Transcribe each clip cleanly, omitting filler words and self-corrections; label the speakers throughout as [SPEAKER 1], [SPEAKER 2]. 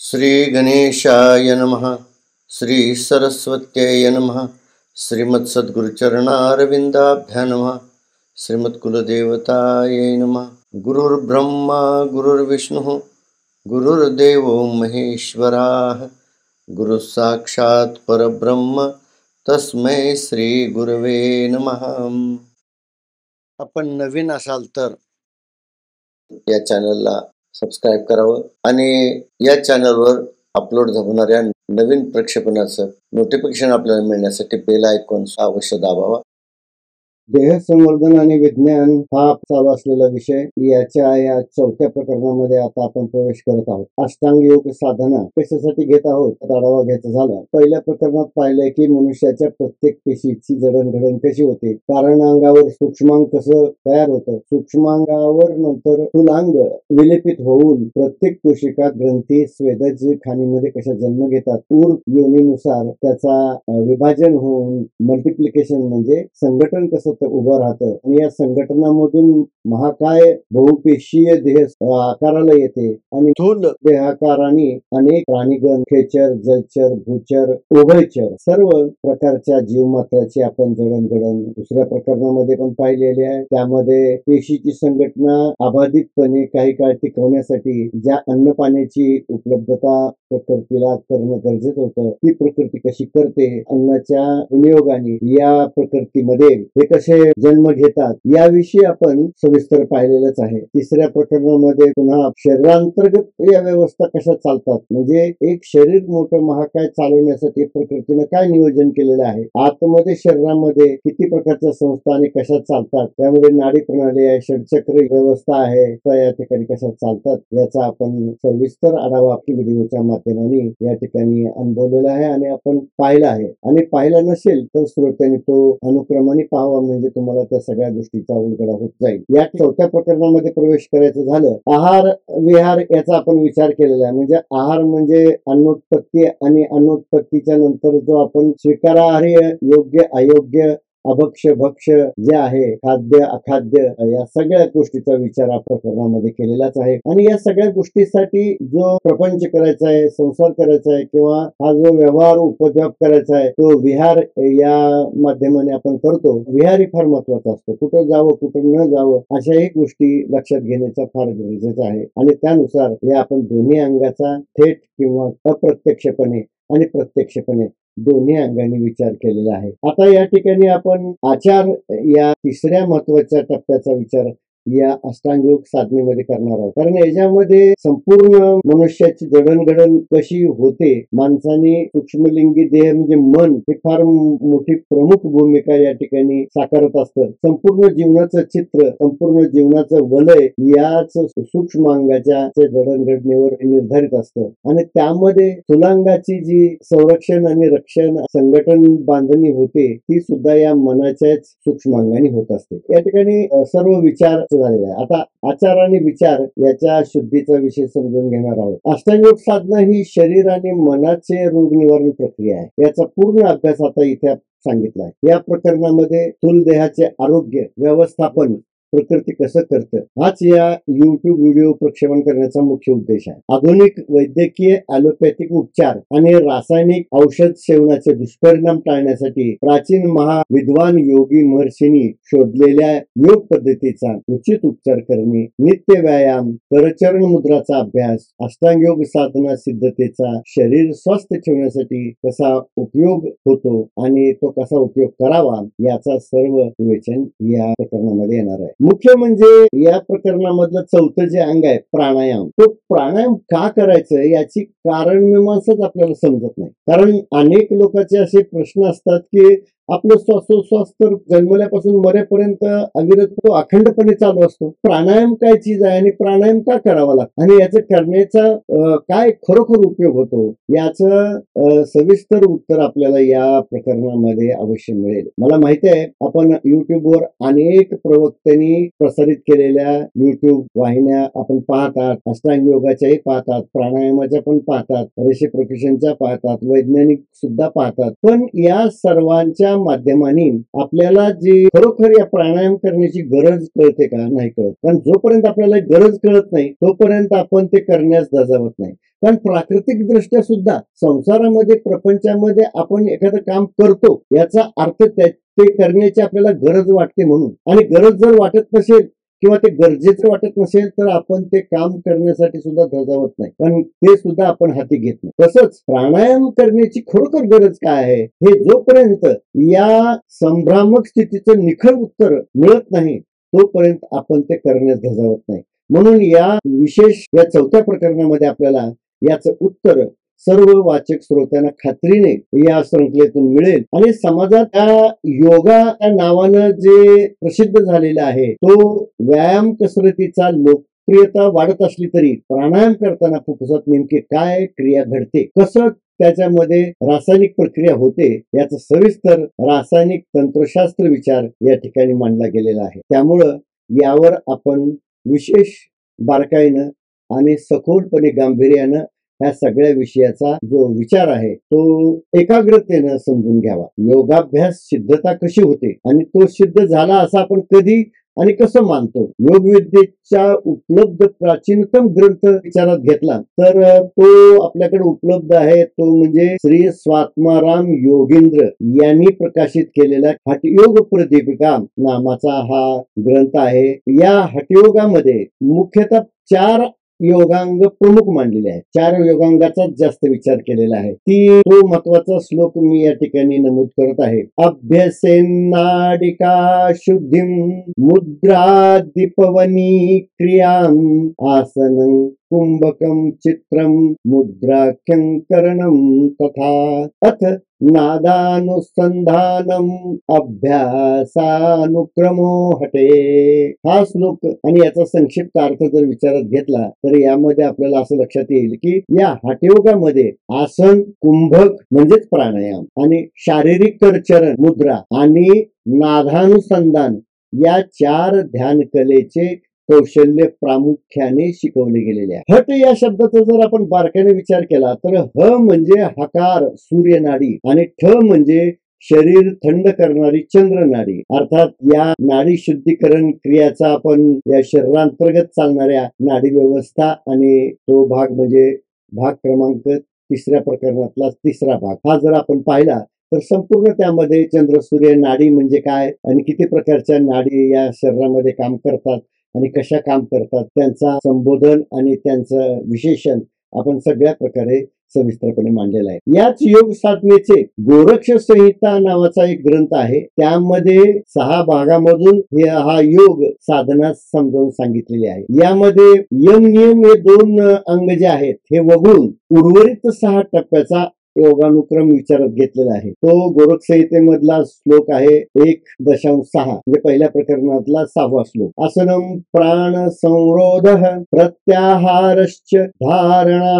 [SPEAKER 1] श्री गणेशाय नमः। श्री सरस्वत्यै नमः। श्रीमत्सद्गुरुचरणारविन्दाभ्यां नमः। श्रीमत्कुलदेवतायै नमः। गुरुर्ब्रह्मा गुरुर्विष्णुः गुरुर्देवो महेश्वराः। गुरुसाक्षात् परब्रह्म तस्मै श्री गुरवे नमः। आपण नवीन असाल तर या चॅनलला सबस्क्राईब करावं आणि या चॅनलवर अपलोड होणाऱ्या नवीन प्रक्षेपणाचं नोटिफिकेशन आपल्याला मिळण्यासाठी बेल आयकॉन अवश्य दाबावा। देह संवर्धन आणि विज्ञान हा चालू असलेला विषय, याच्या या चौथ्या प्रकरणामध्ये आता आपण प्रवेश करत आहोत। अष्टांग योग साधना कशासाठी घेत आहोत आढावा घ्यायचा झाला। पहिल्या प्रकरणात पाहिलंय की मनुष्याच्या प्रत्येक पेशीची जडणघडण कशी होते, कारण अंगावर सूक्ष्मांग कसं तयार होतं, सूक्ष्मांगावर नंतर स्थूलांग विलेपित होऊन प्रत्येक कोशिका ग्रंथी स्वेदज खाणीमध्ये कशा जन्म घेतात, ऊर योनीनुसार त्याचा विभाजन होऊन मल्टिप्लिकेशन म्हणजे संघटन कसं उभं राहतं आणि या संघटनामधून महाकाय बहुपेशीय देह आकाराला येते आणि स्थूल देहाकाराने अनेक प्राणीगण, खेचर, जलचर, भूचर, उभयचर सर्व प्रकारच्या जीवमात्राची आपण जडणघडण दुसऱ्या प्रकरणामध्ये पण पाहिलेली आहे। त्यामध्ये पेशीची संघटना अबाधितपणे काही काळ टिकवण्यासाठी ज्या अन्न पाण्याची उपलब्धता प्रकृतीला करणं गरजेचं होतं, ती प्रकृती कशी करते, अन्नाच्या विनियोगाने या प्रकृतीमध्ये हे कसे जन्म घेतात याविषयी आपण सविस्तर पाहिलेलंच आहे। तिसऱ्या प्रकरणामध्ये पुन्हा शरीरांतर्गत या व्यवस्था कशा चालतात, म्हणजे एक शरीर मोठं महाकाय चालवण्यासाठी प्रकृतीनं काय नियोजन केलेलं आहे, आतमध्ये शरीरामध्ये किती प्रकारच्या संस्था आणि कशा चालतात, त्यामध्ये नाडी प्रणाली आहे, षटचक्र व्यवस्था आहे, तर या ठिकाणी कशा चालतात याचा आपण सविस्तर आढावा व्हिडिओच्या माध्यमाने या ठिकाणी अनुभवलेला आहे आणि आपण पाहिला आहे। आणि पाहिला नसेल तर श्रोत्यांनी तो अनुक्रमाने पाहावा, म्हणजे तुम्हाला त्या सगळ्या गोष्टीचा उलगडा होत जाईल। या चौथ्या प्रकरणामध्ये प्रवेश करायचं झालं, आहार विहार याचा आपण विचार केलेला आहे। म्हणजे आहार म्हणजे अन्नोत्पत्ती आणि अन्नोत्पत्तीच्या नंतर जो आपण स्वीकारार्ह योग्य अयोग्य अभक्ष भक्ष जे आहे, खाद्य अखाद्य, या सगळ्या गोष्टीचा विचार आपण प्रकरणामध्ये केलेलाच आहे। आणि या सगळ्या गोष्टीसाठी जो प्रपंच करायचा आहे, संसार करायचा आहे किंवा हा जो व्यवहार उपद्व्याप करायचा आहे तो विहार या माध्यमाने आपण करतो। विहार फार महत्वाचा असतो, कुठं जावं कुठं न जावं अशाही गोष्टी लक्षात घेण्याचा फार गरजेचं आहे आणि त्यानुसार या आपण दोन्ही अंगाचा थेट किंवा अप्रत्यक्षपणे आणि प्रत्यक्षपणे दोन्ही अंगांनी विचार केलेला आहे। आता या ठिकाणी आपण आचार या तिसऱ्या महत्वाच्या टप्प्याचा विचार या अष्टांग योग साधनेमध्ये करणार आहोत, कारण याच्यामध्ये संपूर्ण मनुष्याची जडणघडण कशी होते, माणसाने सूक्ष्मलिंगी देह म्हणजे मन हे फार मोठी प्रमुख भूमिका या ठिकाणी साकारत असतं। संपूर्ण जीवनाचं चित्र, संपूर्ण जीवनाचं वलय याच सूक्ष्मांगाच्या जडणघडणीवर निर्धारित असतं आणि त्यामध्ये स्थूलांगाची जी संरक्षण आणि रक्षण संघटन बांधणी होते ती सुद्धा या मनाच्याच सूक्ष्मांगाने होत असते। या ठिकाणी सर्व विचार झालेला आहे। आता आचार आणि विचार याच्या शुद्धीचा विषय समजून घेणार आहोत। अष्टांग योग साधना ही शरीर आणि मनाचे रोग निवारण प्रक्रिया आहे, याचा पूर्ण अभ्यास आता इथे सांगितला आहे। या प्रकरणामध्ये स्थूल देहाचे आरोग्य व्यवस्थापन प्रकृती कसं करतं हाच या YouTube व्हिडिओ प्रक्षेपण करण्याचा मुख्य उद्देश आहे। आधुनिक वैद्यकीय ॲलोपॅथिक उपचार आणि रासायनिक औषध सेवनाचे दुष्परिणाम टाळण्यासाठी प्राचीन महाविद्वान योगी महर्षींनी शोधलेल्या योग पद्धतीचा उचित उपचार करणे, नित्य व्यायाम, करचरण मुद्राचा अभ्यास, अष्टांग योग साधना सिद्धतेचा शरीर स्वस्थ ठेवण्यासाठी कसा उपयोग होतो आणि तो कसा उपयोग करावा याचा सर्व विवेचन या प्रकरणामध्ये येणार आहे। मुख्य म्हणजे या प्रकरणामधलं चौथं जे अंग आहे प्राणायाम, तो प्राणायाम का करायचं याची कारण मीमांसाच आपल्याला समजत नाही। कारण अनेक लोकांचे असे प्रश्न असतात की आपलं श्वासोश्वास तर जन्मल्यापासून मरेपर्यंत अविरत तो अखंडपणे चालू असतो, प्राणायाम काय चीज आहे आणि प्राणायाम का करावा लागतो आणि याचं करण्याचा काय खरोखर उपयोग होतो याचं सविस्तर उत्तर आपल्याला या प्रकरणामध्ये अवश्य मिळेल। मला माहिती आहे आपण युट्यूबवर अनेक प्रवक्त्यांनी प्रसारित केलेल्या युट्यूब वाहिन्या आपण पाहतात, अष्टांग योगाच्याही पाहतात, प्राणायामाच्या पण पाहतात, रेसिप्रोकेशनच्या पाहतात, वैज्ञानिक सुद्धा पाहतात, पण या सर्वांच्या माध्यमाने आपल्याला जी खरोखर या प्राणायाम करण्याची गरज कळते का, नाही कळत। कारण जोपर्यंत आपल्याला गरज कळत नाही तोपर्यंत आपण ते करण्यास धजावत नाही। कारण प्राकृतिक दृष्ट्या सुद्धा संसारामध्ये प्रपंचामध्ये आपण एखादं काम करतो याचा अर्थ ते करण्याची आपल्याला गरज वाटते म्हणून, आणि गरज जर वाटत नसेल किंवा ते गरजेचं वाटत नसेल तर आपण ते काम करण्यासाठी सुद्धा धजावत नाही, पण ते सुद्धा आपण हाती घेत नाही. तसंच प्राणायाम करण्याची खरोखर गरज काय आहे हे जोपर्यंत या संभ्रामक स्थितीचं निखळ उत्तर मिळत नाही तोपर्यंत आपण ते करण्यास धजावत नाही. म्हणून या विशेष या चौथ्या प्रकरणामध्ये आपल्याला याचं उत्तर सर्व वाचक श्रोत्यांना खात्रीने या श्रृंखलेतून मिळेल. आणि समाजात त्या योगा या नावानं जे प्रसिद्ध झालेलं आहे तो व्यायाम कसरतीचा लोकप्रियता वाढत असली तरी प्राणायाम करताना फुफ्फुसात नेमके काय क्रिया घडते, कसं त्याच्यामध्ये रासायनिक प्रक्रिया होते याचा सविस्तर रासायनिक तंत्रशास्त्र विचार या ठिकाणी मांडला गेलेला आहे. त्यामुळं यावर आपण विशेष बारकाईनं आणि सखोलपणे गांभीर्यानं ह्या सगळ्या विषयाचा जो विचार आहे तो एकाग्रतेनं समजून घ्यावा. योगाभ्यास सिद्धता कशी होते आणि तो सिद्ध झाला असं आपण कधी आणि कसं मानतो. योगविद्येच्या उपलब्ध प्राचीनतम ग्रंथ विचारात घेतला तर तो आपल्याकडे उपलब्ध आहे तो म्हणजे श्री स्वात्माराम योगेंद्र यांनी प्रकाशित केलेला हठयोग प्रदीपिका नामाचा हा ग्रंथ आहे. या हठयोगामध्ये मुख्यतः 4 योगांग प्रमुख मानलेले आहेत. 4 योगांगाचा जास्त विचार केलेला आहे. तो महत्वाचा श्लोक मी या ठिकाणी नमूद करत आहे. अभ्यसेन्नाडिका शुद्धिं मुद्रादिपवनी क्रियां आसनं कुंभकं चित्रं मुद्राख्यं करणं तथा अथ नादानुसंधानम अभ्यासानुक्रमो हटे. हा श्लोक आणि याचा संक्षिप्त अर्थ जर विचारात घेतला तर यामध्ये आपल्याला असं लक्षात येईल की या हठयोगामध्ये आसन, कुंभक म्हणजेच प्राणायाम आणि शारीरिक करचरण मुद्रा आणि नादानुसंधान या 4 ध्यान कलेचे कौशल्य प्रामुख्याने शिकवले गेलेले आहे. हट या शब्दाचा जर आपण बारकाईने विचार केला तर ह म्हणजे हकार सूर्यनाडी आणि ठ म्हणजे शरीर थंड करणारी चंद्रनाडी. अर्थात या नाडी शुद्धीकरण क्रियाचा आपण या शरीरांतर्गत चालणाऱ्या नाडी व्यवस्था आणि तो भाग म्हणजे भाग क्रमांक 3ऱ्या प्रकरणातला 3रा भाग हा जर आपण पाहिला तर संपूर्ण त्यामध्ये चंद्र सूर्य नाडी म्हणजे काय आणि किती प्रकारच्या नाडी या शरीरामध्ये काम करतात आणि कशा काम करतात त्यांचा संबोधन आणि त्यांचं विशेषण आपण सगळ्या प्रकारे सविस्तरपणे मांडलेला आहे. याच योग साधनेचे गोरक्ष संहिता नावाचा एक ग्रंथ आहे. त्यामध्ये 6 भागामधून हा योग साधना समजावून सांगितलेले आहे. यामध्ये यम नियम हे 2 अंग जे आहेत हे वगळून उर्वरित 6 टप्प्याचा योगानुक्रम विचारात घेतलेला आहे. तो गोरख संहितेमधला श्लोक आहे 1.6 म्हणजे पहिल्या प्रकरणातला 6वा श्लोक. आसनम प्राण संरोध प्रत्याहारश्च धारणा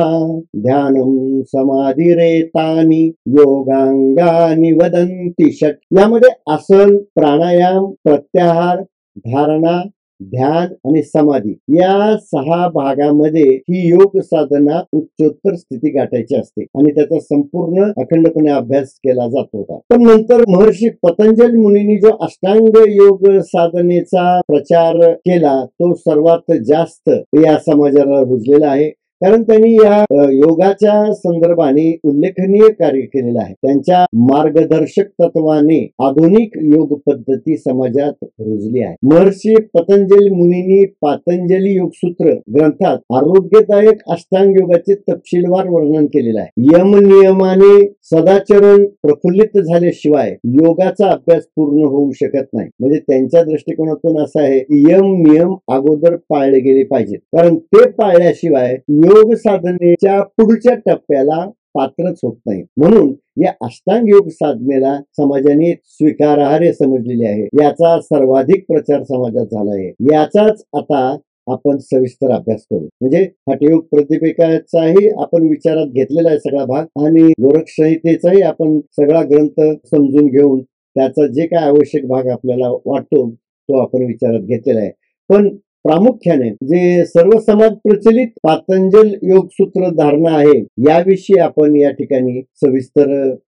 [SPEAKER 1] ध्यानम समाधिरेतानि योगांगानि वदन्ति षट. यामध्ये आसन, प्राणायाम, प्रत्याहार, धारणा, ध्यान आणि समाधी या 6 भागामध्ये ही योग साधना उच्चोत्तर स्थिती गाठायची असते आणि त्याचा संपूर्ण अखंडपणे अभ्यास केला जात होता. पण नंतर महर्षी पतंजली मुनींनी जो अष्टांग योग साधनेचा प्रचार केला तो सर्वात जास्त या समाजाला रुजलेला आहे. कारण त्यांनी या योगाच्या संदर्भाने उल्लेखनीय कार्य केलेलं आहे. त्यांच्या मार्गदर्शक तत्वाने आधुनिक योग पद्धती समाजात रुजली आहे. महर्षी पतंजली मुनींनी पातंजली योगसूत्र ग्रंथात आरोग्यदायक अष्टांग योगाचे तपशीलवार वर्णन केलेलं आहे. यम नियमाने सदाचरण प्रफुल्लित झाल्याशिवाय योगाचा अभ्यास पूर्ण होऊ शकत नाही. म्हणजे त्यांच्या दृष्टिकोनातून असं आहे की यम नियम अगोदर पाळले गेले पाहिजेत, कारण ते पाळल्याशिवाय योग साधनेच्या पुढच्या टप्प्याला पात्रच होत नाही. म्हणून या अष्टांग योग साधनेला समाजाने स्वीकारार्ह समजलेले आहे. याचा सर्वाधिक प्रचार समाजात झाला आहे. याचाच आता आपण सविस्तर अभ्यास करू. म्हणजे हठयोग प्रतिपिकाचाही आपण विचारात घेतलेला आहे सगळा भाग आणि गोरख संहितेचाही आपण सगळा ग्रंथ समजून घेऊन त्याचा जे काय आवश्यक भाग आपल्याला वाटतो तो आपण विचारात घेतलेला आहे. पण प्रामुख्याने जे सर्व समाज प्रचलित पातंजल योगसूत्र धारणा आहे याविषयी आपण या ठिकाणी सविस्तर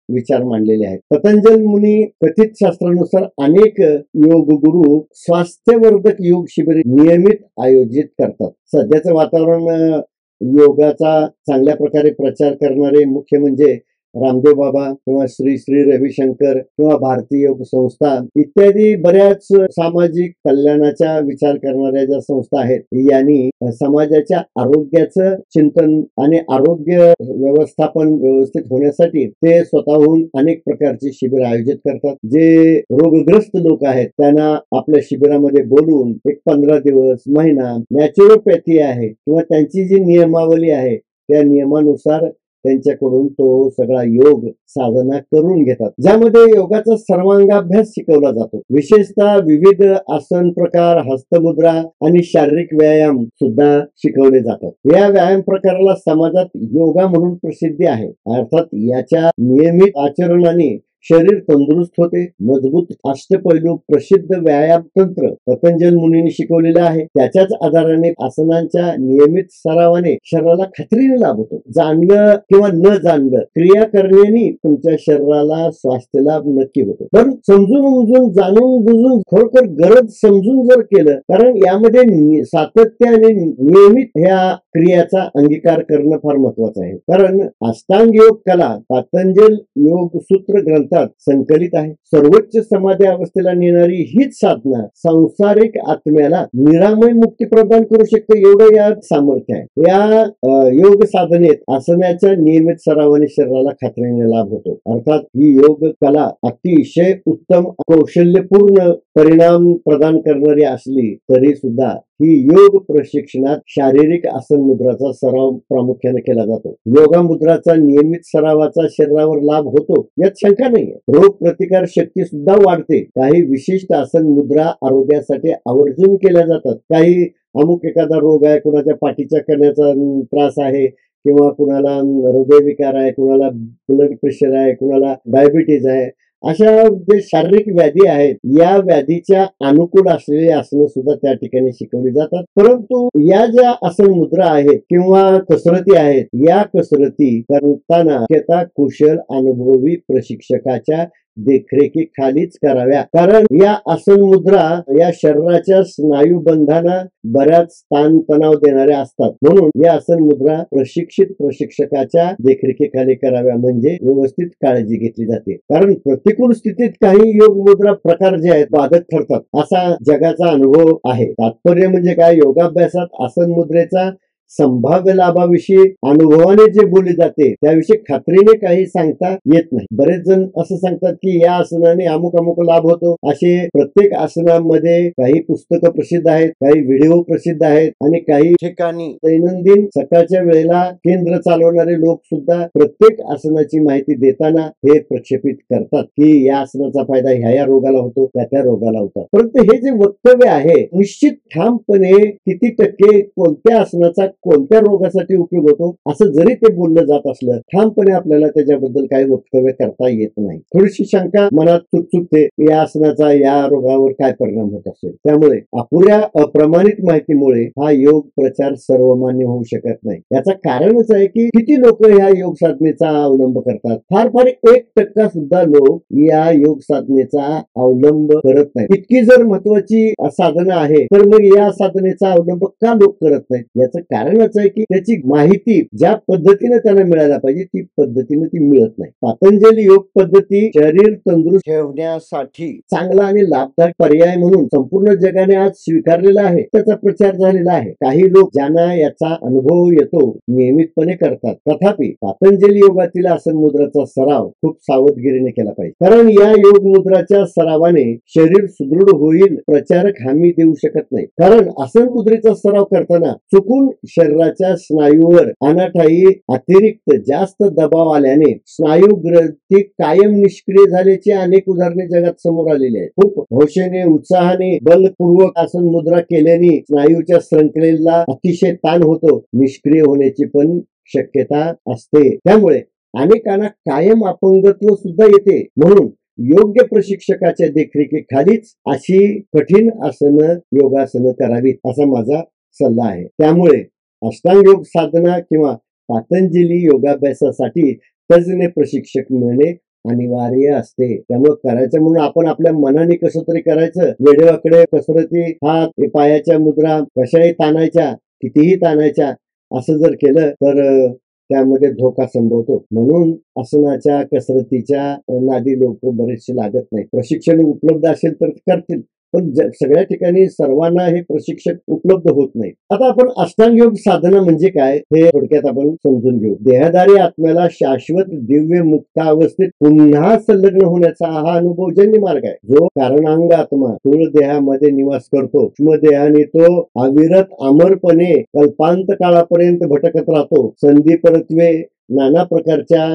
[SPEAKER 1] विचार मांडलेले आहेत. पतंजल मुनी कथित शास्त्रानुसार अनेक योग गुरु स्वास्थ्यवर्धक योग शिबिर नियमित आयोजित करतात. सध्याचं वातावरण योगाचा चांगल्या प्रकारे प्रचार करणारे मुख्य म्हणजे रामदेव बाबा किंवा श्री श्री रविशंकर किंवा भारतीय योग संस्था इत्यादी बऱ्याच सामाजिक कल्याणाचा विचार करणाऱ्या ज्या संस्था आहेत, यांनी समाजाच्या आरोग्याचं चिंतन आणि आरोग्य व्यवस्थापन व्यवस्थित होण्यासाठी ते स्वतःहून अनेक प्रकारची शिबिर आयोजित करतात. जे रोगग्रस्त लोक आहेत त्यांना आपल्या शिबिरामध्ये बोलवून एक 15 दिवस, महिना नॅचरोपॅथी आहे किंवा त्यांची जी नियमावली आहे त्या नियमानुसार त्यांच्याकडून तो सगळा योग साधना करून घेतात, ज्यामध्ये योगाचा सर्वांगाभ्यास शिकवला जातो. विशेषतः विविध आसन प्रकार, हस्तमुद्रा आणि शारीरिक व्यायाम सुद्धा शिकवले जातात. या व्यायाम प्रकाराला समाजात योगा म्हणून प्रसिद्धी आहे. अर्थात याच्या नियमित आचरणाने शरीर तंदुरुस्त होते. मजबूत अष्टपैलू प्रसिद्ध व्यायाम तंत्र पतंजल मुनींनी शिकवलेलं आहे. त्याच्याच आधाराने आसनांच्या नियमित सरावाने शरीराला खात्रीने लाभ होतो. जाणलं किंवा न जाणलं क्रिया करण्याने तुमच्या शरीराला स्वास्थ्य लाभ नक्की होतो. पण समजून उमजून जाणून बुजून खरोखर गरज समजून जर केलं, कारण यामध्ये सातत्य आणि नियमित ह्या क्रियाचा अंगीकार करणं फार महत्वाचं आहे. कारण अष्टांग योग कला पतंजल योग सूत्र ग्रंथ संकलित आहे. सर्वोच्च समाधी अवस्थेला नेणारी हीच साधना सांसारिक आत्म्याला निरामय मुक्ती प्रदान करू शकते, एवढं यात सामर्थ्य आहे. या योग साधनेत आसनाच्या नियमित सरावाने शरीराला खात्रीने लाभ होतो. अर्थात ही योग कला अतिशय उत्तम कौशल्यपूर्ण परिणाम प्रदान करणारी असली तरी सुद्धा ही योग प्रशिक्षणात शारीरिक आसन मुद्राचा सराव प्रामुख्याने केला जातो. योगा मुद्राचा नियमित सरावाचा शरीरावर लाभ होतो यात शंका नाहीये. रोग प्रतिकार शक्ती सुद्धा वाढते. काही विशिष्ट आसन मुद्रा आरोग्यासाठी आवर्जून केल्या जातात. काही अमुक एखादा रोग आहे, कुणाच्या पाठीच्या कण्याचा त्रास आहे किंवा कुणाला हृदयविकार आहे, कुणाला ब्लड प्रेशर आहे, कुणाला डायबिटीज आहे, अशा जे शारीरिक व्याधी आहेत या व्याधीच्या अनुकूल असलेली आसनं सुद्धा त्या ठिकाणी शिकवली जातात. परंतु या ज्या आसन मुद्रा आहेत किंवा कसरती आहेत, या कसरती करताना कुशल अनुभवी प्रशिक्षकाच्या देखरेखीखालीच कराव्या. कारण या आसन मुद्रा या शरीराच्या स्नायू बंधांना बऱ्याच ताण तणाव देणाऱ्या असतात. म्हणून या आसन मुद्रा प्रशिक्षित प्रशिक्षकाच्या देखरेखीखाली कराव्या, म्हणजे व्यवस्थित काळजी घेतली जाते. कारण प्रतिकूल स्थितीत काही योग मुद्रा प्रकार जे आहेत बाधक ठरतात, असा जगाचा अनुभव आहे. तात्पर्य म्हणजे काय, योगाभ्यासात आसन मुद्रेचा संभाव्य लाभाविषयी अनुभवाने जे बोलले जाते त्याविषयी खात्रीने काही सांगता येत नाही. बरेच जण असं सांगतात की या आसनाने अमुक अमुक लाभ होतो. असे प्रत्येक आसनामध्ये काही पुस्तकं प्रसिद्ध आहेत, काही व्हिडिओ प्रसिद्ध आहेत आणि काही ठिकाणी दैनंदिन सकाळच्या वेळेला केंद्र चालवणारे लोक सुद्धा प्रत्येक आसनाची माहिती देताना हे प्रक्षेपित करतात की या आसनाचा फायदा ह्या रोगाला होतो, त्या रोगाला होता. परंतु हे जे वक्तव्य आहे निश्चित ठामपणे किती टक्के कोणत्या आसनाचा कोणत्या रोगासाठी उपयोग होतो असं जरी ते बोललं जात असलं, ठामपणे आपल्याला त्याच्याबद्दल काही वक्तव्य करता येत नाही. थोडीशी शंका मनात चुकचुकते, या आसनाचा या रोगावर काय परिणाम होत असेल. त्यामुळे अपुऱ्या अप्रमाणित माहितीमुळे हा योग प्रचार सर्वमान्य होऊ शकत नाही. याचं कारणच आहे की किती लोक ह्या योग साधनेचा अवलंब करतात. फार फार 1% सुद्धा लोक या योग साधनेचा अवलंब करत नाही. इतकी जर महत्वाची साधना आहे तर मग या साधनेचा अवलंब का लोक करत नाही? याचं कारणच आहे की त्याची माहिती ज्या पद्धतीने त्यांना मिळायला पाहिजे ती पद्धतीने ती मिळत नाही. पतंजली योग पद्धती शरीर तंदुरुस्त ठेवण्यासाठी चांगला आणि लाभदायक पर्याय म्हणून संपूर्ण जगाने आज स्वीकारलेला आहे. त्याचा प्रचार झालेला आहे. काही लोक ज्यांना याचा अनुभव येतो नियमितपणे करतात. तथापि पतंजली योगातील आसन मुद्राचा सराव खूप सावधगिरीने केला पाहिजे. कारण या योग मुद्राच्या सरावाने शरीर सुदृढ होईल प्रचारक हमी देऊ शकत नाही. कारण आसन मुद्रेचा सराव करताना चुकून शरीराच्या स्नायूवर अनाठायी अतिरिक्त जास्त दबाव आल्याने स्नायू ग्रंथी कायम निष्क्रिय झाल्याची अनेक उदाहरणे जगात समोर आलेली आहेत. खूप हौशेने उत्साहाने बलपूर्वक आसन मुद्रा केल्याने स्नायूच्या शृंखलेला अतिशय ताण होतो, निष्क्रिय होण्याची पण शक्यता असते. त्यामुळे अनेकांना कायम अपंगत्व सुद्धा येते. म्हणून योग्य प्रशिक्षकाच्या देखरेखीखालीच अशी कठीण आसनं योगासनं करावीत असा माझा सल्ला आहे. त्यामुळे अष्टांग योग साधना किंवा पतंजली योगाभ्यासासाठी तज्ञ प्रशिक्षक मिळणे अनिवार्य असते. त्यामुळे करायचं म्हणून आपण आपल्या मनाने कसं तरी करायचं, वेडेवाकडे कसरती हात पायाच्या मुद्रा कशाही ताणायच्या, कितीही ताणायच्या असं जर केलं तर त्यामध्ये धोका संभवतो. म्हणून आसनाच्या कसरतीच्या नादी लोक बरेचसे लागत नाही. प्रशिक्षण उपलब्ध असेल तर करतील, पण सगळ्या ठिकाणी सर्वांना हे प्रशिक्षक उपलब्ध होत नाही. आता आपण अष्टांग योग साधना म्हणजे काय हे थोडक्यात आपण समजून घेऊ. देहधारी आत्म्याला शाश्वत दिव्य मुक्त अवस्थेत पुन्हा संलग्न होण्याचा हा अनुभवजन्य मार्ग आहे. जो कारणांग आत्मा स्थूल देहामध्ये निवास करतो, सूक्ष्म देहाने तो अविरत अमरपणे कल्पांत काळापर्यंत भटकत राहतो. संधी परत्वे नाना प्रकारच्या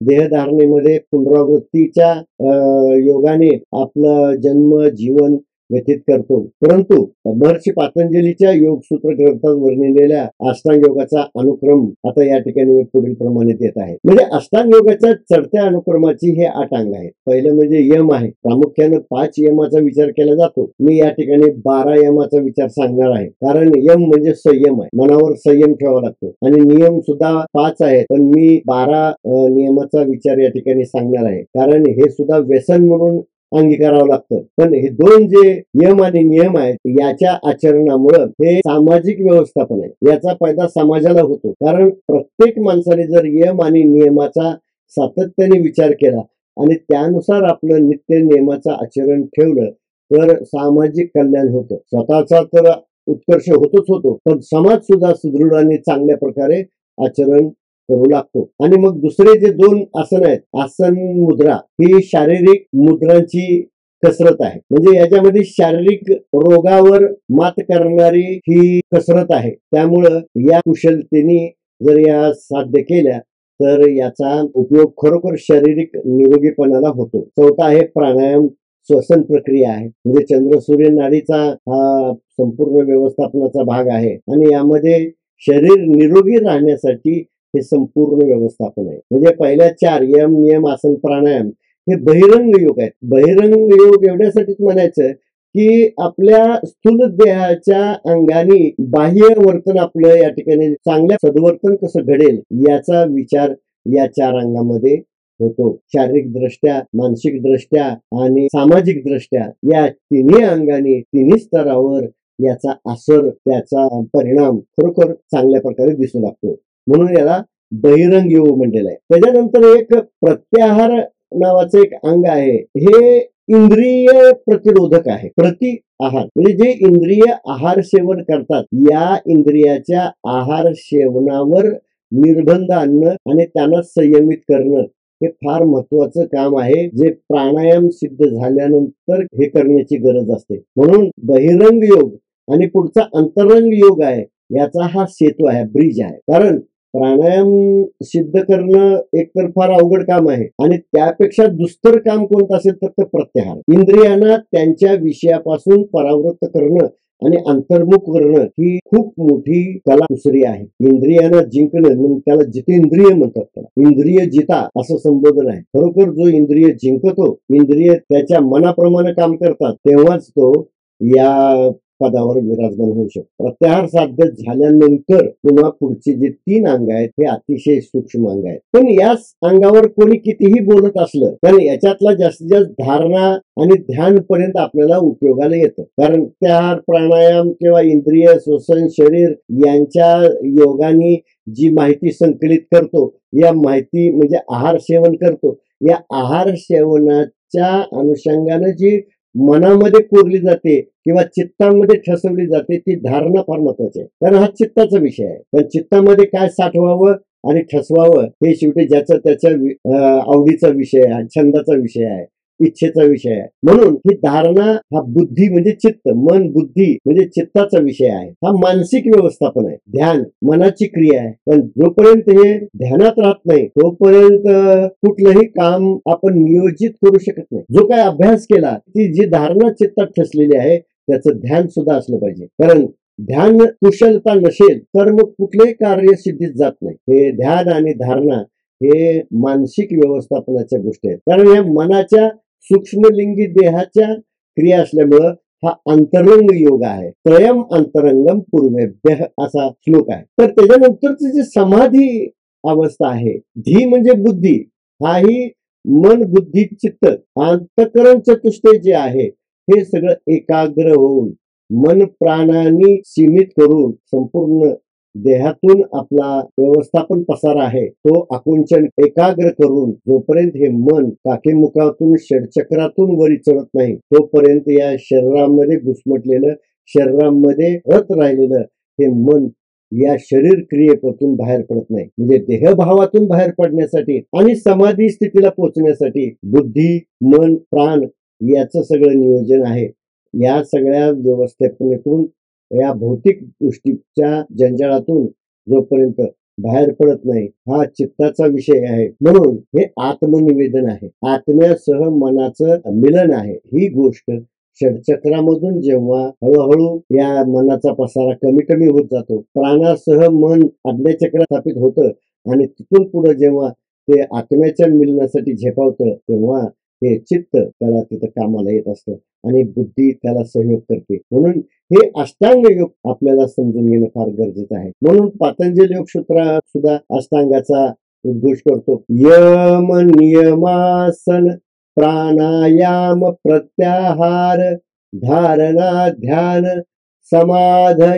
[SPEAKER 1] देहधारणेमध्ये पुनरावृत्तीच्या योगाने आपलं जन्म जीवन व्यतीत करतो. परंतु महर्षी पतंजलीच्या योगसूत्र ग्रंथात वर्णिलेल्या अष्टांग योगाचा अनुक्रम आता या ठिकाणी मी पुढील प्रमाणे देत आहे. म्हणजे अष्टांग योगाच्या चढत्या अनुक्रमाची हे 8 अंग आहेत. पहिलं म्हणजे यम आहे. प्रामुख्याने 5 यमाचा विचार केला जातो. मी या ठिकाणी 12 यमाचा विचार सांगणार आहे. कारण यम म्हणजे संयम आहे. मनावर संयम ठेवावा लागतो आणि नियम सुद्धा 5 आहेत, पण मी 12 नियमाचा विचार या ठिकाणी सांगणार आहे. कारण हे सुद्धा व्यसन म्हणून अंगीकारावं लागतं. पण हे 2 जे यम आणि नियम आहेत याच्या आचरणामुळे हे सामाजिक व्यवस्थापन आहे. याचा फायदा समाजाला होतो. कारण प्रत्येक माणसाने जर यम आणि नियमाचा सातत्याने विचार केला आणि त्यानुसार आपलं नित्य नियमाचं आचरण ठेवलं तर सामाजिक कल्याण होतं. स्वतःचा तर उत्कर्ष होतोच होतो, पण समाज सुद्धा सुदृढ आणि चांगल्या प्रकारे आचरण करू लागतो. आणि मग दुसरे जे 2 आसन आहेत, आसन मुद्रा ही शारीरिक मुद्रांची कसरत आहे. म्हणजे याच्यामध्ये शारीरिक रोगावर मात करणारी ही कसरत आहे. त्यामुळं या कुशलतेने जर या साध्य केल्या तर याचा उपयोग खरोखर शारीरिक निरोगीपणाला होतो. चौथा आहे प्राणायाम श्वसन प्रक्रिया आहे. म्हणजे चंद्र सूर्य नाडीचा हा संपूर्ण व्यवस्थापनाचा भाग आहे आणि यामध्ये शरीर निरोगी राहण्यासाठी हे संपूर्ण व्यवस्थापन आहे. म्हणजे पहिल्या 4 यम नियम आसन प्राणायाम हे बहिरंग योग आहेत. बहिरंग योग एवढ्यासाठीच म्हणायचं की आपल्या स्थूल देहाच्या अंगाने बाह्य वर्तन आपलं या ठिकाणी चांगल्या सद्वर्तन कसं घडेल याचा विचार या 4 अंगामध्ये होतो. शारीरिक दृष्ट्या, मानसिक दृष्ट्या आणि सामाजिक दृष्ट्या या तिन्ही अंगाने तिन्ही स्तरावर याचा असर, त्याचा परिणाम खरोखर चांगल्या प्रकारे दिसू लागतो. म्हणून याला बहिरंग योग म्हटलेलं आहे. त्याच्यानंतर एक प्रत्याहार नावाचं एक अंग आहे. हे इंद्रिय प्रतिरोधक आहे. प्रति आहार म्हणजे जे इंद्रिय आहार सेवन करतात या इंद्रियाच्या आहार सेवनावर निर्बंध आणणं आणि त्यांना संयमित करणं हे फार महत्वाचं काम आहे, जे प्राणायाम सिद्ध झाल्यानंतर हे करण्याची गरज असते. म्हणून बहिरंग योग आणि पुढचा अंतरंग योग आहे, याचा हा सेतू आहे, ब्रिज आहे. कारण प्राणायाम सिद्ध करणं एकतर फार अवघड काम आहे आणि त्यापेक्षा दुस्तर काम कोणतं असेल तर ते प्रत्याहार. इंद्रियांना त्यांच्या विषयापासून परावृत्त करणं आणि अंतर्मुख करणं ही खूप मोठी कला दुसरी आहे. इंद्रियांना जिंकणं म्हणजे त्याला जितेंद्रिय म्हणतात. त्याला इंद्रिय जिता असं संबोधन आहे. खरोखर जो इंद्रिय जिंकतो, इंद्रिय त्याच्या मनाप्रमाणे काम करतात, तेव्हाच तो या पदावर विराजमान होऊ शकतो. प्रत्याहार साध्य झाल्यानंतर पुन्हा पुढचे जे 3 अंग आहेत हे अतिशय सूक्ष्म अंग आहेत. पण याच अंगावर कोणी कितीही बोलत असलं तर याच्यातला जास्तीत जास्त धारणा आणि ध्यान पर्यंत आपल्याला उपयोगाला येतं. कारण प्रत्याहार प्राणायाम किंवा इंद्रिय श्वसन शरीर यांच्या योगाने जी माहिती संकलित करतो, या माहिती म्हणजे आहार सेवन करतो, या आहार सेवनाच्या अनुषंगाने जी मनामध्ये कोरली जाते किंवा चित्तामध्ये ठसवली जाते ती धारणा फार महत्वाची आहे. कारण हा चित्ताचा विषय आहे. पण चित्तामध्ये काय साठवावं आणि ठसवावं हे शेवटी ज्याचा त्याच्या आवडीचा विषय आहे, छंदाचा विषय आहे, इच्छेचा विषय आहे. म्हणून ही धारणा हा बुद्धी म्हणजे चित्त, मन बुद्धी म्हणजे चित्ताचा विषय आहे. हा मानसिक व्यवस्थापन आहे. ध्यान मनाची क्रिया आहे. पण जोपर्यंत हे ध्यानात राहत नाही तोपर्यंत कुठलंही काम आपण नियोजित करू शकत नाही. जो काय अभ्यास केला ती जी धारणा चित्तात ठसलेली आहे त्याचं ध्यान सुद्धा असलं पाहिजे. कारण ध्यान कुशलता नसेल तर मग कुठलंही कार्य सिद्धीत जात नाही. हे ध्यान आणि धारणा हे मानसिक व्यवस्थापनाच्या गोष्टी आहेत. कारण या मनाच्या सूक्ष्मलिंगी देहाच्या क्रिया असल्यामुळं हा अंतरंग योग आहे. त्रयम अंतरंगम पूर्वेभ्य असा श्लोक आहे. तर त्याच्यानंतरची जी समाधी अवस्था आहे, धी म्हणजे बुद्धी, हाही मन बुद्धी चित्त अंतकरण चतुष्टय जे आहे हे सगळं एकाग्र होऊन मन प्राणांनी सीमित करून संपूर्ण देहातून आपला व्यवस्थापन पसारा आहे तो आकुंचन एकाग्र करून जोपर्यंत हे मन काकेमुखातून षडचक्रातून वरी चढत नाही तोपर्यंत या शरीरामध्ये घुसमटलेलं, शरीरामध्ये रत राहिलेलं हे मन या शरीर क्रियेपासून बाहेर पडत नाही. म्हणजे देहभावातून बाहेर पडण्यासाठी आणि समाधी स्थितीला पोहोचण्यासाठी बुद्धी, मन, प्राण याचं सगळं नियोजन आहे. या सगळ्या व्यवस्थापनेतून या भौतिक गोष्टीच्या जंजाळातून जोपर्यंत बाहेर पडत नाही हा चित्ताचा विषय आहे. म्हणून हे आत्मनिवेदन आहे, आत्म्यासह मनाचं मिलन आहे. ही गोष्ट षटचक्रामधून जेव्हा हळूहळू या मनाचा पसारा कमी कमी होत जातो, प्राणासह मन आज्ञाचक्र स्थापित होतं आणि तिथून पुढे जेव्हा ते आत्म्याच्या मिलनासाठी झेपावतं तेव्हा हे चित्त त्याला तिथं कामाला येत असतं आणि बुद्धी त्याला सहयोग करते. म्हणून हे अष्टांग योग आपल्याला समजून घेणं फार गरजेचं आहे. म्हणून पातंजल योग सूत्र सुद्धा अष्टांगाचा उद्घोष करतो. यम नियमासन प्राणायाम प्रत्याहार धारणा ध्यान समाधयोष्टावंगानी.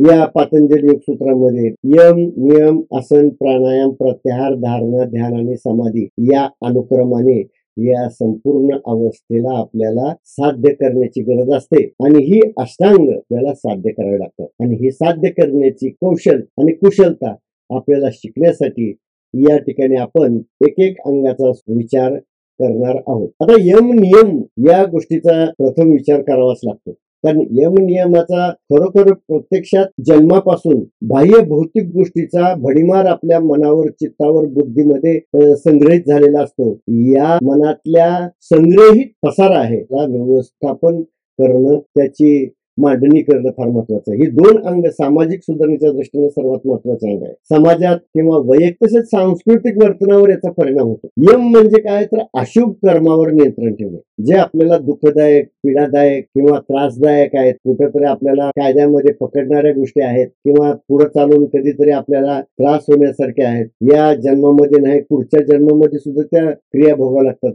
[SPEAKER 1] या पातंजल योग सूत्रामध्ये यम, नियम, आसन, प्राणायाम, प्रत्याहार, धारणा, ध्यान आणि समाधी या अनुक्रमाने या संपूर्ण अवस्थेला आपल्याला साध्य करण्याची गरज असते आणि ही अष्टांग आपल्याला साध्य करावी लागतात. आणि ही साध्य करण्याची कौशल आणि कुशलता आपल्याला शिकण्यासाठी या ठिकाणी आपण एक एक अंगाचा विचार करणार आहोत. आता यम नियम या गोष्टीचा प्रथम विचार करावाच लागतो. कारण यम नियमाचा खरोखर प्रत्यक्षात जन्मापासून बाह्य भौतिक गोष्टीचा भडीमार आपल्या मनावर, चित्तावर, बुद्धीमध्ये संग्रहित झालेला असतो. या मनातल्या संग्रहित पसारा आहे त्या व्यवस्थापन करणं, त्याची मांडणी करणं फार महत्वाचं आहे. ही दोन अंग सामाजिक सुधारणेच्या दृष्टीने सर्वात महत्वाचे अंग आहे. समाजात किंवा वैयक्तिक तसेच सांस्कृतिक वर्तनावर याचा परिणाम होतो. यम म्हणजे काय तर अशुभ कर्मावर नियंत्रण ठेवणे, जे आपल्याला दुःखदायक, पीडादायक किंवा त्रासदायक आहेत, कुठेतरी आपल्याला कायद्यामध्ये पकडणाऱ्या गोष्टी आहेत किंवा पुढे चालून कधीतरी आपल्याला त्रास होण्यासारख्या आहेत. या जन्मामध्ये नाही पुढच्या जन्मामध्ये सुद्धा त्या क्रिया भोगाव्या लागतात.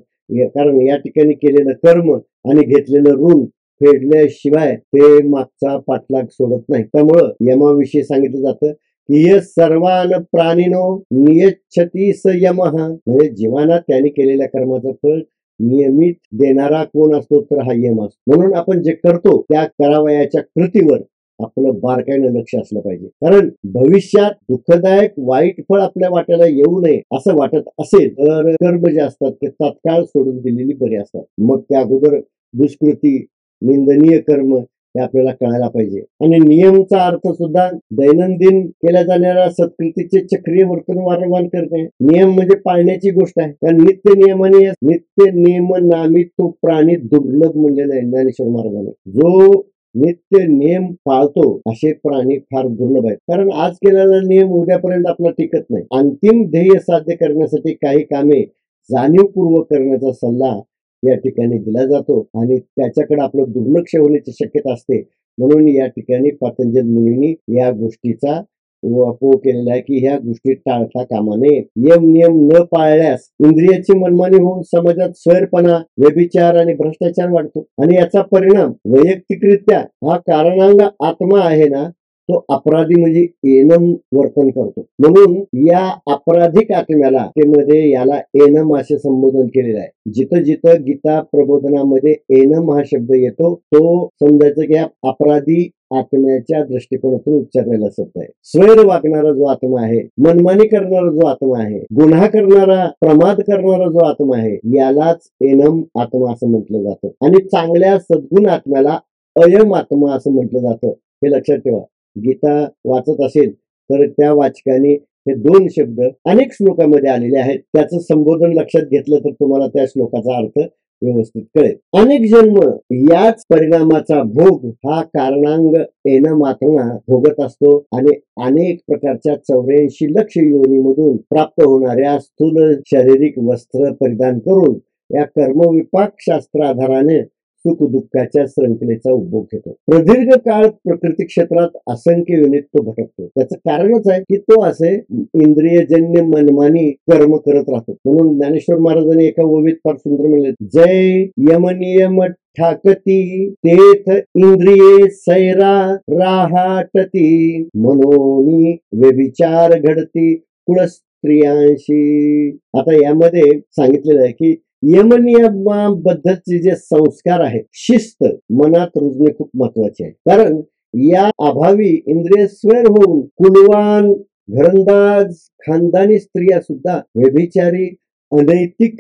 [SPEAKER 1] कारण या ठिकाणी केलेलं कर्म आणि घेतलेलं ऋण फेडल्याशिवाय ते मागचा पाठलाग सोडत नाही. त्यामुळं यमाविषयी सांगितलं जातं की य सर्वान प्राणिनो नियच्छति स यमः. म्हणजे जीवाना त्याने केलेल्या कर्माचं फळ नियमित देणारा कोण असतो तर हा यम असतो. म्हणून आपण जे करतो त्या करावयाच्या कृतीवर आपलं बारकाईनं लक्ष असलं पाहिजे. कारण भविष्यात दुःखदायक वाईट फळ आपल्या वाट्याला येऊ नये असं वाटत असेल तर कर्म जे असतात ते तात्काळ सोडून दिलेली बरी असतात. मग त्या अगोदर दुष्कृती, निंदनीय कर्म हे आपल्याला कळायला पाहिजे. आणि नियमचा अर्थ सुद्धा दैनंदिन केल्या जाणाऱ्या सत्कृतीचे चक्रीय वर्तन वारंवार करणे. नियम म्हणजे पाळण्याची गोष्ट आहे. कारण नित्य नियमाने नित्य नियम नामी तो प्राणी दुर्लभ म्हणलेला आहे ज्ञानेश्वर महाराजांनी. जो नित्य नियम पाळतो असे प्राणी फार दुर्लभ आहेत. कारण आज केलेला नियम उद्यापर्यंत आपला टिकत नाही. अंतिम ध्येय साध्य करण्यासाठी काही कामे जाणीवपूर्वक करण्याचा सल्ला या ठिकाणी दिला जातो आणि त्याच्याकडे आपलं दुर्लक्ष होण्याची शक्यता असते. म्हणून या ठिकाणी पतंजल मुनींनी या गोष्टीचा वापर केलेला आहे की ह्या गोष्टी टाळता कामा नये. यम नियम न पाळल्यास इंद्रियाची मनमानी होऊन समाजात स्वैरपणा, व्यभिचार आणि भ्रष्टाचार वाढतो आणि याचा परिणाम वैयक्तिकरित्या हा कारणांग आत्मा आहे ना तो अपराधी म्हणजे एनम वर्तन करतो. म्हणून या अपराधिक आत्म्याला मध्ये याला एनम असे संबोधन केलेलं आहे. जिथं जिथं गीता प्रबोधनामध्ये एनम हा शब्द येतो तो समजायचं की अपराधी आत्म्याच्या दृष्टिकोनातून उच्चारलेला शब्द आहे. स्वैर वागणारा जो आत्मा आहे, मनमानी करणारा जो आत्मा आहे, गुन्हा करणारा, प्रमाद करणारा जो आत्मा आहे यालाच एनम आत्मा असं म्हटलं जातं. आणि चांगल्या सद्गुण आत्म्याला अयम आत्मा असं म्हटलं जातं. हे लक्षात ठेवा. गीता वाचत असेल तर त्या वाचकाने हे दोन शब्द अनेक श्लोकामध्ये आलेले आहेत. त्याचं संबोधन लक्षात घेतलं तर तुम्हाला त्या श्लोकाचा अर्थ व्यवस्थित कळेल. अनेक जन्म याच परिणामाचा भोग हा कारणांग एनम आत्मा भोगत असतो आणि अनेक प्रकारच्या 84 लक्ष योनीमधून प्राप्त होणाऱ्या स्थूल शारीरिक वस्त्र परिधान करून या कर्मविपाक शास्त्र आधाराने सुख दुःखाच्या श्रंखलेचा उपभोग घेतो. प्रदीर्घ काळ प्रकृती क्षेत्रात असंख्य योनीत तो भटकतो. त्याचं कारणच आहे की तो असे इंद्रियजन्य मनमानी कर्म करत राहतो. म्हणून ज्ञानेश्वर महाराजांनी एका ओवीत फार सुंदर म्हणले, जय यमनियम ठाकती तेथ इंद्रिये सैरा राहाटती मनोनी व्यभिचार घडती कुळ स्त्रियांशी. आता यामध्ये सांगितलेलं आहे की यमनियमाबद्दलचे जे संस्कार आहेत, शिस्त मनात रुजणे खूप महत्वाचे आहे. कारण या अभावी इंद्रिय स्वर होऊन कुलवान घरंदाज खानदानी स्त्रिया सुद्धा व्यभिचारी अनैतिक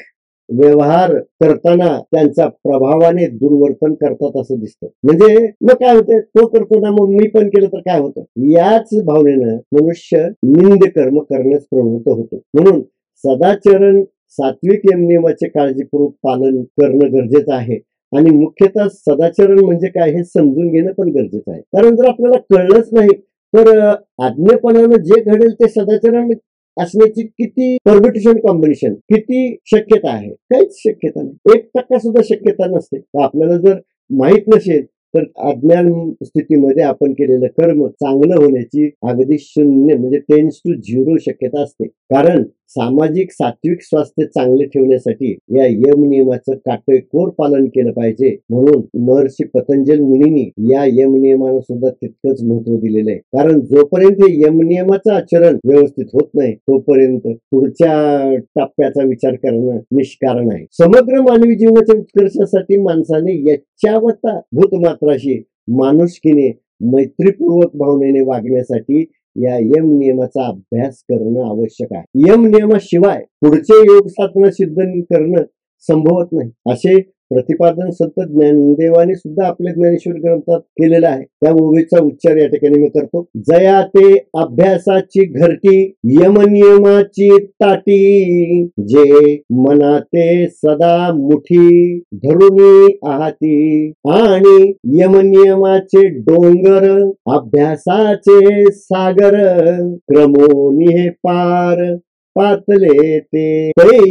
[SPEAKER 1] व्यवहार करताना त्यांच्या प्रभावाने दुर्वर्तन करतात असं दिसतं. म्हणजे मग काय होतं, तो करतो ना मग मी पण केलं तर काय होतं, याच भावनेनं मनुष्य निंद कर्म करण्यास प्रवृत्त होतो. म्हणून सदाचरण सात्विक यम नियमाचे काळजीपूर्वक पालन करणं गरजेचं आहे. आणि मुख्यतः सदाचरण म्हणजे काय हे समजून घेणं पण गरजेचं आहे. कारण जर आपल्याला कळलंच नाही तर आज्ञेपणानं जे घडेल ते सदाचरण असण्याची किती परम्युटेशन कॉम्बिनेशन, किती शक्यता आहे, काहीच शक्यता नाही. 1% सुद्धा शक्यता नसते. आपल्याला जर माहित नसेल तर अज्ञान स्थितीमध्ये आपण केलेलं कर्म चांगलं होण्याची अगदी शून्य म्हणजे 10 to 0 शक्यता असते. कारण सामाजिक सात्विक स्वास्थ्य चांगले ठेवण्यासाठी या यम नियमाचं काटेकोर पालन केलं पाहिजे. म्हणून महर्षी पतंजल मुनींनी या यम नियमाला सुद्धा तितकंच महत्व दिलेलं आहे. कारण जोपर्यंत यम नियमाचं आचरण व्यवस्थित होत नाही तोपर्यंत पुढच्या टप्प्याचा विचार करणं निष्कारण आहे. समग्र मानवी जीवनाच्या उत्कर्षासाठी माणसाने यच्चावता भूतमात्राशी माणुसकीने मैत्रीपूर्वक भावनेने वागण्यासाठी या यम नियमाचा अभ्यास करणं आवश्यक आहे. यम नियमाशिवाय पुढचे योग साधना सिद्ध करणं संभवत नाही असे प्रतिपादन संत ज्ञानदेवाने सुद्धा आपल्या ज्ञानेश्वर ग्रंथात केलेलं आहे. त्या ओवीचा उच्चार या ठिकाणी मी करतो. जया ते अभ्यासाची घरटी यमनियमाची ताटी जे मनाते सदा मुठी धरुणी आहाती आणि यमनियमाचे डोंगर अभ्यासाचे सागर क्रमोनी हे पार पातले ते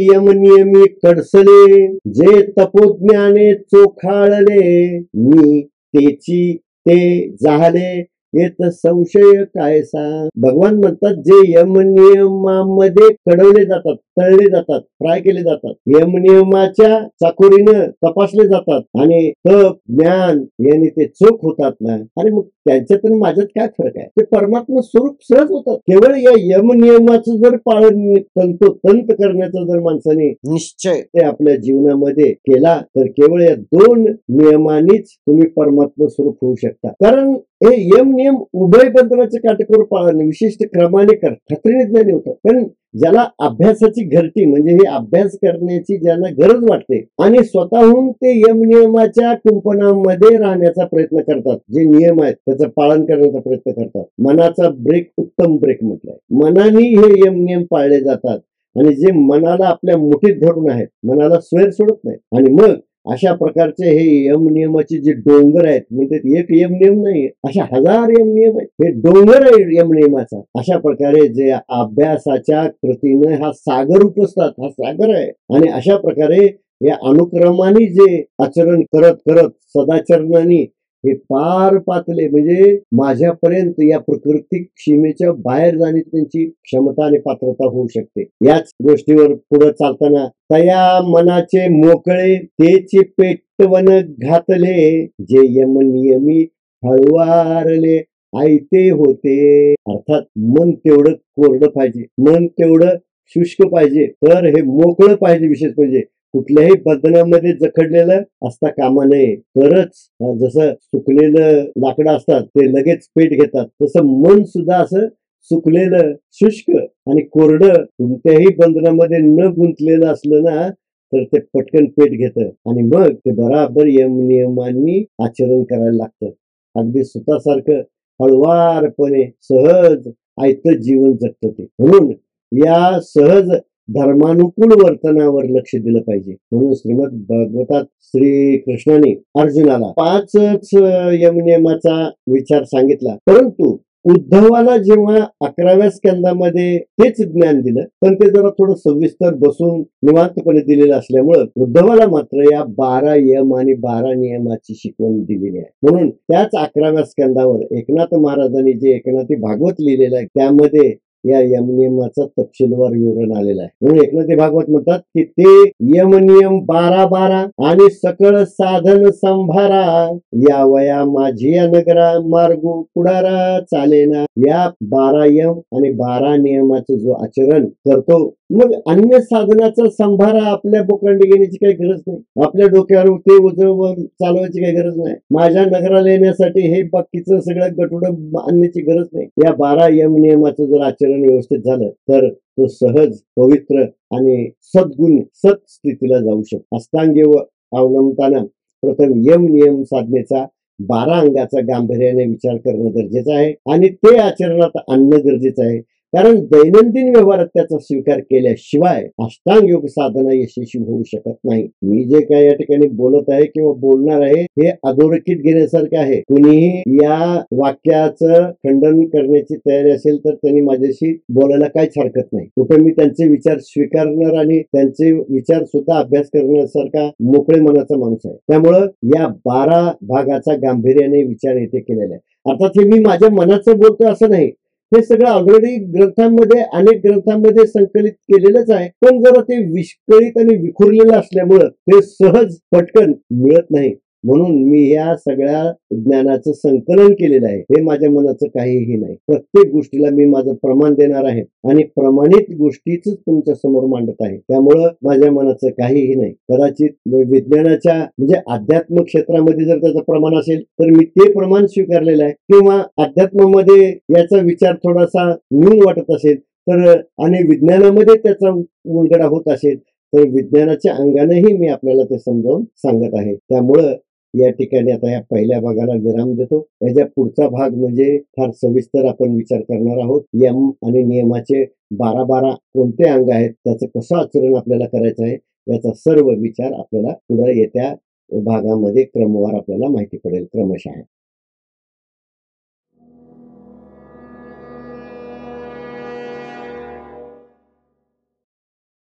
[SPEAKER 1] यमनियमी कडसले जे तपोज्ञाने चोखाळले मी तेची ते झाले येत संशय कायसा. भगवान म्हणतात जे यमनियमामध्ये कडवले जातात, तळले जातात, फ्राय केले जातात, यमनियमाच्या चाकोरीनं तपासले जातात आणि तप ज्ञान यांनी ते चोख होतात ना, अरे मग त्यांच्यात आणि माझ्यात काय फरक आहे, ते परमात्मा स्वरूप सहज होतात. केवळ या यमनियमाचं जर पालन तंतोतंत करण्याचा जर माणसाने निश्चय ते आपल्या जीवनामध्ये केला तर केवळ या 2 नियमांनीच तुम्ही परमात्मा स्वरूप होऊ शकता. कारण हे यम नियम उभय बंधनाचे काटेकोर पाळणे विशिष्ट क्रमाने खात्रीने ज्ञानी होतं. कारण ज्याला अभ्यासाची घरटी म्हणजे हे अभ्यास करण्याची ज्यांना गरज वाटते आणि स्वतःहून ते यम नियमाच्या कुंपणामध्ये राहण्याचा प्रयत्न करतात, जे नियम आहेत त्याचं पालन करण्याचा प्रयत्न करतात. मनाचा ब्रेक उत्तम ब्रेक म्हटलाय. मनाने हे यम नियम पाळले जातात आणि जे मनाला आपल्या मुठीत धरून आहेत, मनाला स्वैर सोडत नाही. आणि मग अशा प्रकारचे हे यम नियमाचे जे डोंगर आहेत, म्हणजे एक यम नियम नाही, अशा 1000 यम नियम आहेत, हे डोंगर आहे यम नियमाचा. अशा प्रकारे जे अभ्यासाच्या कृतीने हा सागर उपसतात, हा सागर आहे. आणि अशा प्रकारे या अनुक्रमाने जे आचरण करत करत सदाचरणाने हे पार पातले म्हणजे माझ्यापर्यंत या प्रकृती सीमेच्या बाहेर जाण्याची त्यांची क्षमता आणि पात्रता होऊ शकते. याच गोष्टीवर पुढे चालताना तया मनाचे मोकळे तेची पेटवण घातले जे यम नियमी हळवारले आयते होते. अर्थात मन तेवढं कोरडं पाहिजे, मन तेवढं शुष्क पाहिजे, तर हे मोकळं पाहिजे. विशेष म्हणजे कुठल्याही बंधनामध्ये जखडलेलं असता कामा नये. तरच जसं सुकलेलं लाकडं असतात ते लगेच पेट घेतात, तसं मन सुद्धा असं सुकलेलं शुष्क आणि कोरडं कोणत्याही बंधनामध्ये न गुंतलेलं असलं ना तर ते पटकन पेट घेतं आणि मग ते बराबर यम नियमांनी आचरण करायला लागतं. अगदी सुतासारखं हळवारपणे सहज आयतं जीवन जगतं ते. म्हणून या सहज धर्मानुकूल वर्तनावर लक्ष दिलं पाहिजे. म्हणून श्रीमद भागवतात श्री कृष्णाने अर्जुनाला 5च यम नियमाचा विचार सांगितला, परंतु उद्धवाला जेव्हा 11व्या स्कंदामध्ये तेच ज्ञान दिलं, पण ते जरा थोडं सविस्तर बसून निवांतपणे दिलेलं असल्यामुळं उद्धवाला मात्र या 12 यम आणि 12 नियमाची शिकवण दिलेली आहे. म्हणून त्याच 11व्या स्कंदावर एकनाथ महाराजांनी जे एकनाथी भागवत लिहिलेलं आहे त्यामध्ये या यमनियमाचा तपशीलवार विवरण आलेलं आहे. म्हणून एकनाथी भागवत म्हणतात की ते यमनियम 12 आणि सकळ साधन संभारा, या वया माझी नगरा मार्गो पुढारा चालेना. या 12 यम आणि 12 नियमाचं जो आचरण करतो, मग अन्य साधनाचा संभारा आपल्या बोकांडी घेण्याची काही गरज नाही. आपल्या डोक्यावर ते ओझं चालवायची काही गरज नाही. माझ्या नगराला येण्यासाठी हे बाकीचं सगळं गटुडं आणण्याची गरज नाही. या 12 यम नियमाचं जर आचरण व्यवस्थित झालं तर तो सहज पवित्र आणि सद्गुण सत्स्थितीला जाऊ शकतो. अष्टांग योग अवलंबताना प्रथम यम नियम साधनेचा 12 अंगाचा गांभीर्याने विचार करणं गरजेचं आहे आणि ते आचरणात आणणं गरजेचं आहे. कारण दैनंदिन व्यवहारात त्याचा स्वीकार केल्याशिवाय अष्टांग योग साधना यशस्वी होऊ शकत नाही. मी जे काही या ठिकाणी बोलत आहे किंवा बोलणार आहे हे अधोरेखित घेण्यासारखे आहे. कुणीही या वाक्याचं खंडन करण्याची तयारी असेल तर त्यांनी माझ्याशी बोलायला काहीच हरकत नाही. कुठे मी त्यांचे विचार स्वीकारणार आणि त्यांचे विचार सुद्धा अभ्यास करण्यासारखा मोकळे मनाचा माणूस आहे. त्यामुळं या 12 भागाचा गांभीर्याने विचार येथे केलेला आहे. अर्थात हे मी माझ्या मनाचं बोलतो असं नाही, हे सगळं ऑलरेडी ग्रंथांमध्ये अनेक ग्रंथांमध्ये संकलित केलेलंच आहे. पण जरा ते विस्कळीत आणि विखुरलेलं असल्यामुळं ते सहज पटकन मिळत नाही. म्हणून मी या सगळ्या ज्ञानाचं संकलन केलेलं आहे. हे माझ्या मनाचं काहीही नाही. प्रत्येक गोष्टीला मी माझं प्रमाण देणार आहे आणि प्रमाणित गोष्टीच तुमच्या समोर मांडत आहे. त्यामुळं माझ्या मनाचं काहीही नाही. कदाचित विज्ञानाच्या म्हणजे अध्यात्म क्षेत्रामध्ये जर त्याचं प्रमाण असेल तर मी ते प्रमाण स्वीकारलेलं आहे, किंवा अध्यात्मामध्ये याचा विचार थोडासा न्यून वाटत असेल तर आणि विज्ञानामध्ये त्याचा उलगडा होत असेल तर विज्ञानाच्या अंगानेही मी आपल्याला ते समजावून सांगत आहे. त्यामुळं या ठिकाणी आता या पहिल्या भागाला विराम देतो. याच्या पुढचा भाग म्हणजे फार सविस्तर आपण विचार करणार आहोत. यम आणि नियमाचे 12 कोणते अंग आहेत, त्याचं कसं आचरण आपल्याला करायचं आहे, याचा सर्व विचार आपल्याला पुढे येत्या भागामध्ये क्रमवार आपल्याला माहिती पडेल क्रमशः.